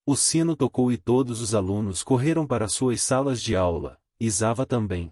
O sino tocou e todos os alunos correram para suas salas de aula, e Zava também.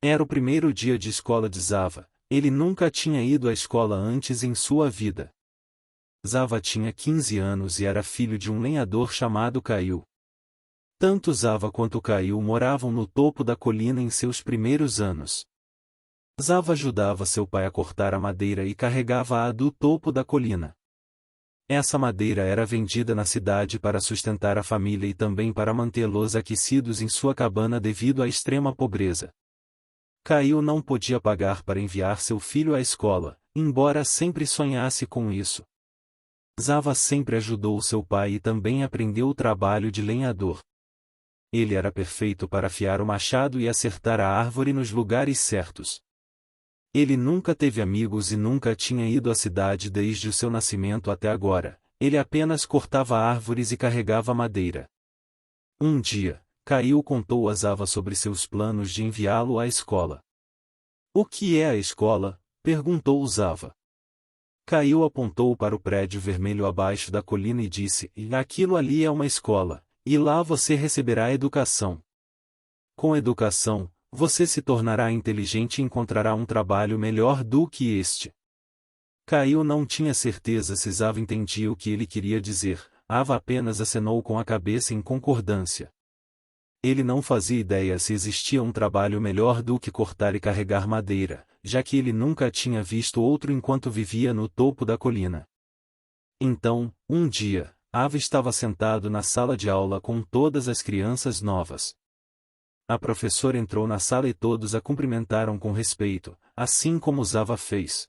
Era o primeiro dia de escola de Zava, ele nunca tinha ido à escola antes em sua vida. Zava tinha 15 anos e era filho de um lenhador chamado Caio. Tanto Zava quanto Caio moravam no topo da colina em seus primeiros anos. Zava ajudava seu pai a cortar a madeira e carregava-a do topo da colina. Essa madeira era vendida na cidade para sustentar a família e também para mantê-los aquecidos em sua cabana devido à extrema pobreza. Caio não podia pagar para enviar seu filho à escola, embora sempre sonhasse com isso. Zava sempre ajudou seu pai e também aprendeu o trabalho de lenhador. Ele era perfeito para afiar o machado e acertar a árvore nos lugares certos. Ele nunca teve amigos e nunca tinha ido à cidade desde o seu nascimento até agora, ele apenas cortava árvores e carregava madeira. Um dia, Caio contou a Zava sobre seus planos de enviá-lo à escola. "O que é a escola?" perguntou Zava. Caio apontou para o prédio vermelho abaixo da colina e disse: "Aquilo ali é uma escola, e lá você receberá educação. Com educação, você se tornará inteligente e encontrará um trabalho melhor do que este." Caio não tinha certeza se Zava entendia o que ele queria dizer, Ava apenas acenou com a cabeça em concordância. Ele não fazia ideia se existia um trabalho melhor do que cortar e carregar madeira, já que ele nunca tinha visto outro enquanto vivia no topo da colina. Então, um dia, Ava estava sentado na sala de aula com todas as crianças novas. A professora entrou na sala e todos a cumprimentaram com respeito, assim como Zava fez.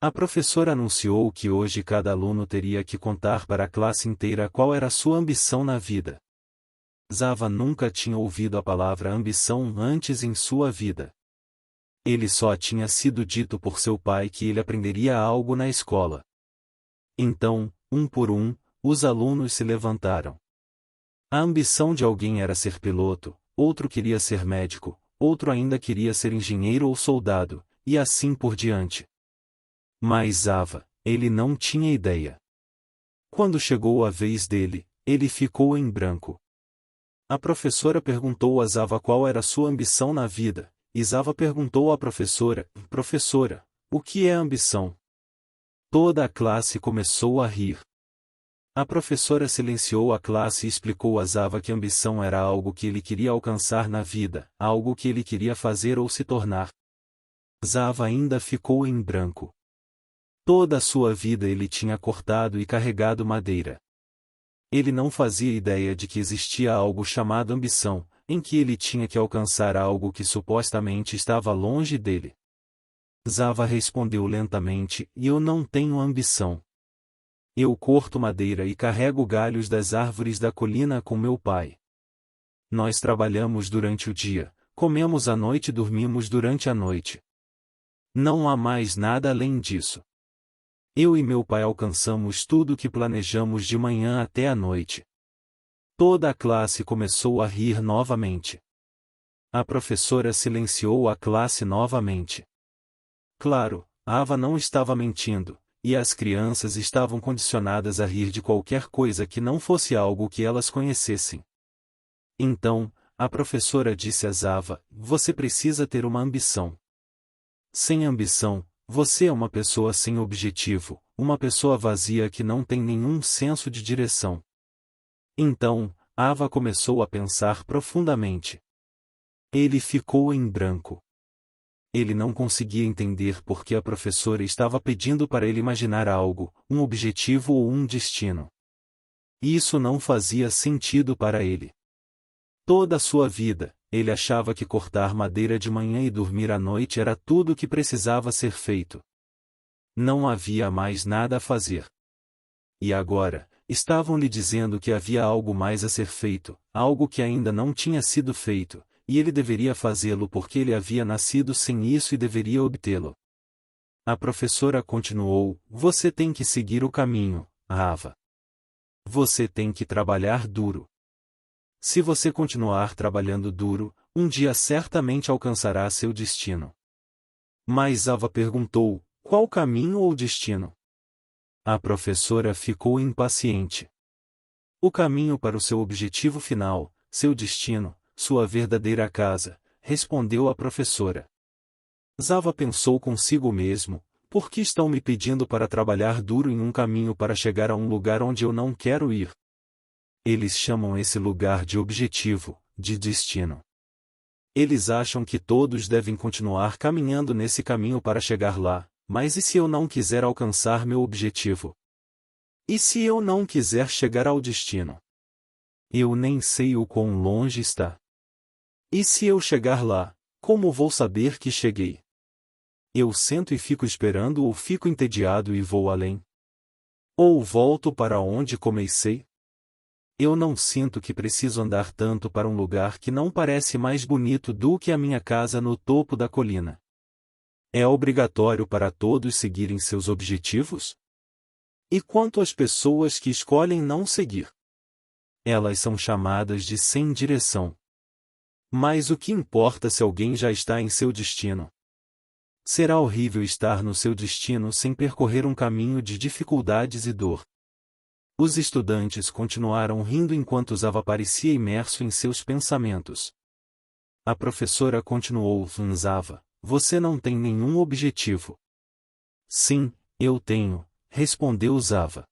A professora anunciou que hoje cada aluno teria que contar para a classe inteira qual era sua ambição na vida. Zava nunca tinha ouvido a palavra ambição antes em sua vida. Ele só tinha sido dito por seu pai que ele aprenderia algo na escola. Então, um por um, os alunos se levantaram. A ambição de alguém era ser piloto, outro queria ser médico, outro ainda queria ser engenheiro ou soldado, e assim por diante. Mas Zava, ele não tinha ideia. Quando chegou a vez dele, ele ficou em branco. A professora perguntou a Zava qual era sua ambição na vida, e Zava perguntou à professora: "Professora, o que é ambição?" Toda a classe começou a rir. A professora silenciou a classe e explicou a Zava que ambição era algo que ele queria alcançar na vida, algo que ele queria fazer ou se tornar. Zava ainda ficou em branco. Toda a sua vida ele tinha cortado e carregado madeira. Ele não fazia ideia de que existia algo chamado ambição, em que ele tinha que alcançar algo que supostamente estava longe dele. Zava respondeu lentamente: "Eu não tenho ambição. Eu corto madeira e carrego galhos das árvores da colina com meu pai. Nós trabalhamos durante o dia, comemos à noite e dormimos durante a noite. Não há mais nada além disso. Eu e meu pai alcançamos tudo o que planejamos de manhã até a noite." Toda a classe começou a rir novamente. A professora silenciou a classe novamente. Claro, Ava não estava mentindo, e as crianças estavam condicionadas a rir de qualquer coisa que não fosse algo que elas conhecessem. Então, a professora disse a Zava: "Você precisa ter uma ambição. Sem ambição, você é uma pessoa sem objetivo, uma pessoa vazia que não tem nenhum senso de direção." Então, Ava começou a pensar profundamente. Ele ficou em branco. Ele não conseguia entender por que a professora estava pedindo para ele imaginar algo, um objetivo ou um destino. Isso não fazia sentido para ele. Toda a sua vida, ele achava que cortar madeira de manhã e dormir à noite era tudo o que precisava ser feito. Não havia mais nada a fazer. E agora, estavam lhe dizendo que havia algo mais a ser feito, algo que ainda não tinha sido feito, e ele deveria fazê-lo porque ele havia nascido sem isso e deveria obtê-lo. A professora continuou: "Você tem que seguir o caminho, Ava. Você tem que trabalhar duro. Se você continuar trabalhando duro, um dia certamente alcançará seu destino." Mas Ava perguntou: "Qual caminho ou destino?" A professora ficou impaciente. O caminho para o seu objetivo final, seu destino, sua verdadeira casa, respondeu a professora. Zava pensou consigo mesmo, por que estão me pedindo para trabalhar duro em um caminho para chegar a um lugar onde eu não quero ir? Eles chamam esse lugar de objetivo, de destino. Eles acham que todos devem continuar caminhando nesse caminho para chegar lá, mas e se eu não quiser alcançar meu objetivo? E se eu não quiser chegar ao destino? Eu nem sei o quão longe está. E se eu chegar lá, como vou saber que cheguei? Eu sento e fico esperando ou fico entediado e vou além? Ou volto para onde comecei? Eu não sinto que preciso andar tanto para um lugar que não parece mais bonito do que a minha casa no topo da colina. É obrigatório para todos seguirem seus objetivos? E quanto às pessoas que escolhem não seguir? Elas são chamadas de sem direção. Mas o que importa se alguém já está em seu destino? Será horrível estar no seu destino sem percorrer um caminho de dificuldades e dor. Os estudantes continuaram rindo enquanto Zava parecia imerso em seus pensamentos. A professora continuou: Zava, você não tem nenhum objetivo. Sim, eu tenho, respondeu Zava.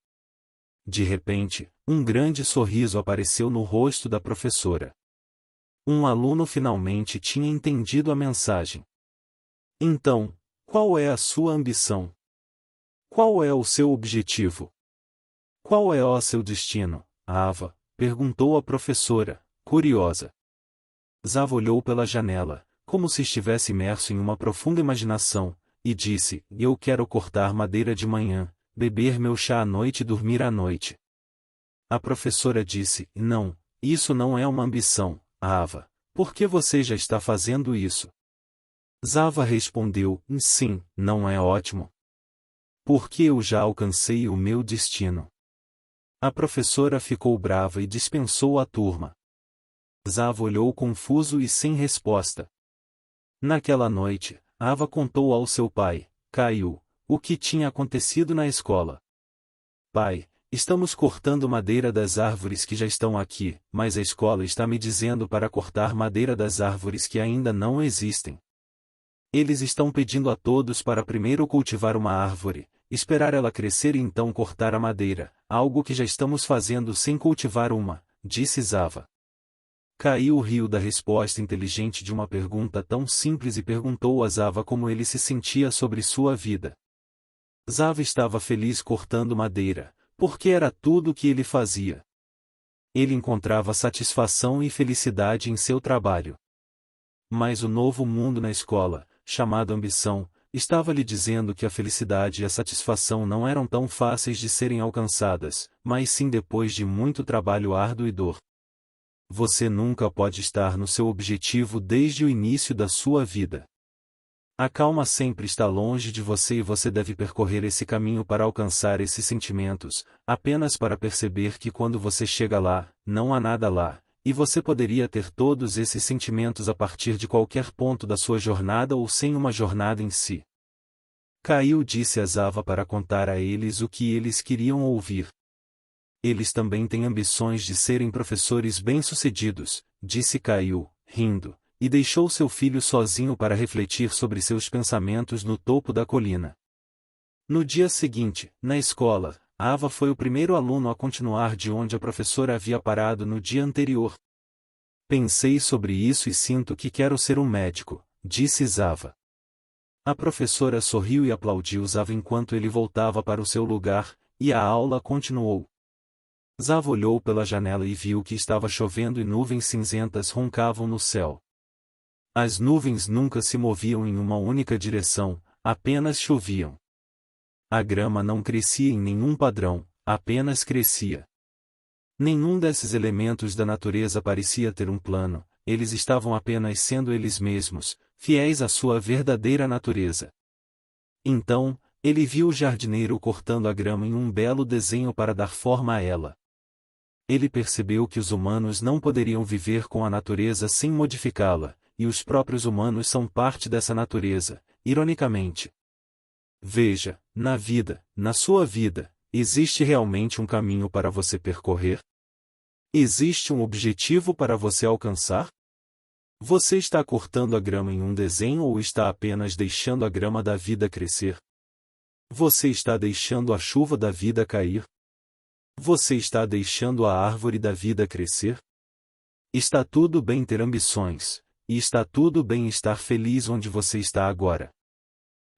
De repente, um grande sorriso apareceu no rosto da professora. Um aluno finalmente tinha entendido a mensagem. Então, qual é a sua ambição? Qual é o seu objetivo? Qual é o seu destino, Ava? Perguntou a professora, curiosa. Zava olhou pela janela, como se estivesse imerso em uma profunda imaginação, e disse: Eu quero cortar madeira de manhã, beber meu chá à noite e dormir à noite. A professora disse: Não, isso não é uma ambição, Ava. Por que você já está fazendo isso? Zava respondeu: Sim, não é ótimo. Porque eu já alcancei o meu destino. A professora ficou brava e dispensou a turma. Zava olhou confuso e sem resposta. Naquela noite, Ava contou ao seu pai, Caio, o que tinha acontecido na escola. Pai, estamos cortando madeira das árvores que já estão aqui, mas a escola está me dizendo para cortar madeira das árvores que ainda não existem. Eles estão pedindo a todos para primeiro cultivar uma árvore, esperar ela crescer e então cortar a madeira, algo que já estamos fazendo sem cultivar uma, disse Zava. Caio riu da resposta inteligente de uma pergunta tão simples e perguntou a Zava como ele se sentia sobre sua vida. Zava estava feliz cortando madeira, porque era tudo o que ele fazia. Ele encontrava satisfação e felicidade em seu trabalho. Mas o novo mundo na escola, chamado ambição, estava lhe dizendo que a felicidade e a satisfação não eram tão fáceis de serem alcançadas, mas sim depois de muito trabalho árduo e dor. Você nunca pode estar no seu objetivo desde o início da sua vida. A calma sempre está longe de você e você deve percorrer esse caminho para alcançar esses sentimentos, apenas para perceber que quando você chega lá, não há nada lá, e você poderia ter todos esses sentimentos a partir de qualquer ponto da sua jornada ou sem uma jornada em si. Caio disse a Zava para contar a eles o que eles queriam ouvir. Eles também têm ambições de serem professores bem-sucedidos, disse Caio, rindo, e deixou seu filho sozinho para refletir sobre seus pensamentos no topo da colina. No dia seguinte, na escola, Ava foi o primeiro aluno a continuar de onde a professora havia parado no dia anterior. Pensei sobre isso e sinto que quero ser um médico, disse Zava. A professora sorriu e aplaudiu Zava enquanto ele voltava para o seu lugar, e a aula continuou. Zava olhou pela janela e viu que estava chovendo e nuvens cinzentas roncavam no céu. As nuvens nunca se moviam em uma única direção, apenas choviam. A grama não crescia em nenhum padrão, apenas crescia. Nenhum desses elementos da natureza parecia ter um plano, eles estavam apenas sendo eles mesmos, fiéis à sua verdadeira natureza. Então, ele viu o jardineiro cortando a grama em um belo desenho para dar forma a ela. Ele percebeu que os humanos não poderiam viver com a natureza sem modificá-la, e os próprios humanos são parte dessa natureza, ironicamente. Veja, na vida, na sua vida, existe realmente um caminho para você percorrer? Existe um objetivo para você alcançar? Você está cortando a grama em um desenho ou está apenas deixando a grama da vida crescer? Você está deixando a chuva da vida cair? Você está deixando a árvore da vida crescer? Está tudo bem ter ambições, e está tudo bem estar feliz onde você está agora.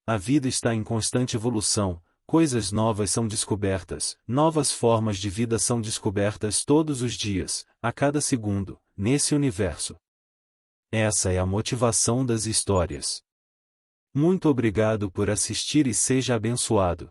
A vida está em constante evolução, coisas novas são descobertas, novas formas de vida são descobertas todos os dias, a cada segundo, nesse universo. Essa é a motivação das histórias. Muito obrigado por assistir e seja abençoado.